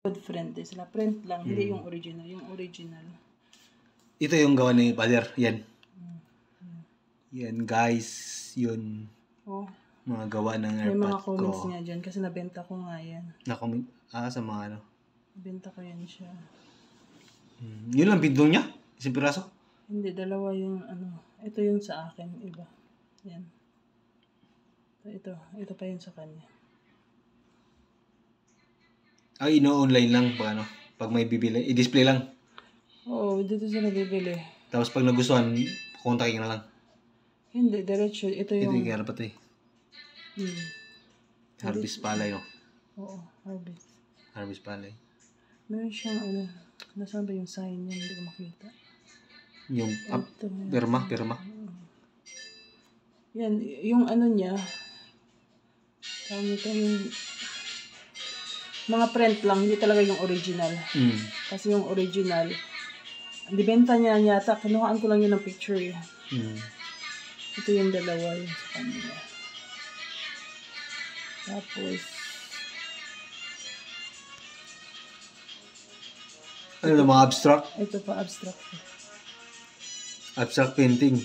Good friend din sila. Print lang, hindi yung original. Yung original. Ito yung gawa ni Father. Yan. Yan guys. Yun. Oh. Mga gawa ng May AirPod mga comments ko. nga dyan kasi nabenta ko nga yan. Na-comment? Sa mga ano? Nabenta ko yan siya. Yun lang pindong niya? Isang piraso? Hindi, dalawa yung ano. Ito yung sa akin, iba. Yan. Ito pa yun sa kanya. Ay, ino-online lang pag ano? Pag may bibili. I-display lang. Oo, dito sila bibili. Tapos pag nagustuhan, kontakin na lang. Hindi, diretso. Ito yung... Ito yung kaya pa ito eh. Harvest palay oh. Oo, harvest. Harvest palay. Meron siyang ano, nasaan ba yung sign niya? Hindi ko makita. Yung pirma. Yan, yung ano niya, tawag nito yung mga print lang, hindi talaga yung original. Kasi yung original, dibenta niya yata, kinuhaan ko lang yun ng picture eh. Ito yung dalawa yun sa kanila. Tapos, ano na mga abstract? ito pa abstract. Abstract painting.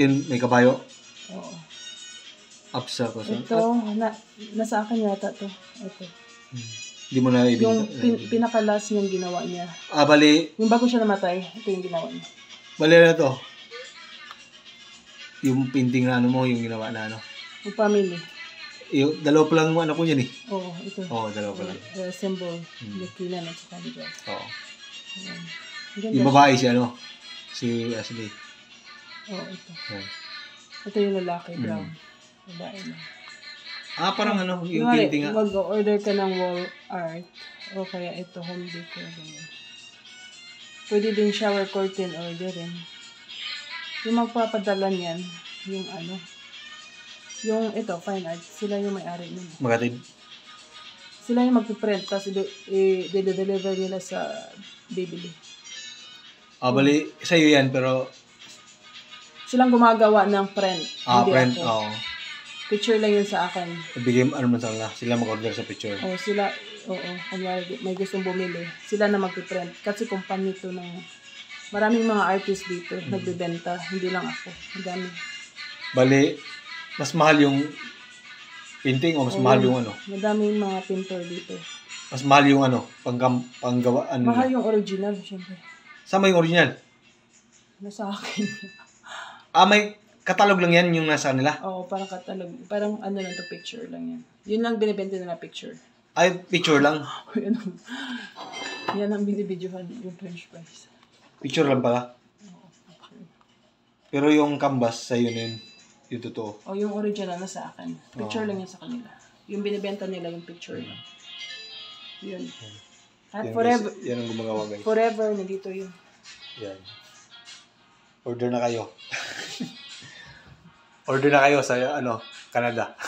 Yun, may kabayo. Oo. Abstract also. Ito, nasa akin yata to. Ito. Hindi mo na ibigay. Yung pinaka-last niyang ginawa niya. Bali. Yung bago siya namatay, ito yung ginawa niya. Bali na to. Yung painting na ano mo, yung ginawa na ano. Yung family. Yung dalawa pa lang ano ko yan eh. Oo, ito. Oo, dalawa pa lang. Symbol. Lakinan at saka dito. Oo. Ayan. Yung babae si ano? Si Ashley. Oo, ito. Ayan. Ito yung lalaki, brown. Babae na. Parang ano, yung painting nga. Mag-order ka ng wall art. O kaya ito, home decor. Ganyan. Pwede din shower curtain orderin. Yung magpapadala niyan, yung ano, yung ito, fine art, sila yung may-ari nun. Magatid? Sila yung magpiprint, tapos i-deliver nila sa bibili. Bali, sa'yo yan, pero... Silang gumagawa ng print. Print, oo. Picture lang yun sa akin. Ibigay ano man sila mag-order sa picture. Sila, kanyari, may gustong bumili. Sila na magpiprint. Kasi kumpanya ito ng maraming mga artist dito, nagbibenta. Hindi lang ako. Madami. Bali, mas mahal yung painting o mas mahal yung ano? Madaming mga pintor dito. Mas mahal yung ano? Panggawa, ano? Mahal yung original, syempre. Sama yung original? Nasa akin. May katalog lang yan yung nasa nila? Oo, parang katalog. Parang ano lang to, picture lang yan. Yun lang binibenta nila picture. Ay, picture lang? Yan ang binibidyohan, yung French fries. Picture lang pala? Oo, picture. Pero yung canvas sa'yo na yun, yung totoo? Yung original na sa akin. Picture lang yan sa kanila. Yung binibenta nila yung picture lang. Yun. At forever. Yan ang gumagawa guys. Forever, nandito yun. Yan. Order na kayo. Order na kayo sa Canada.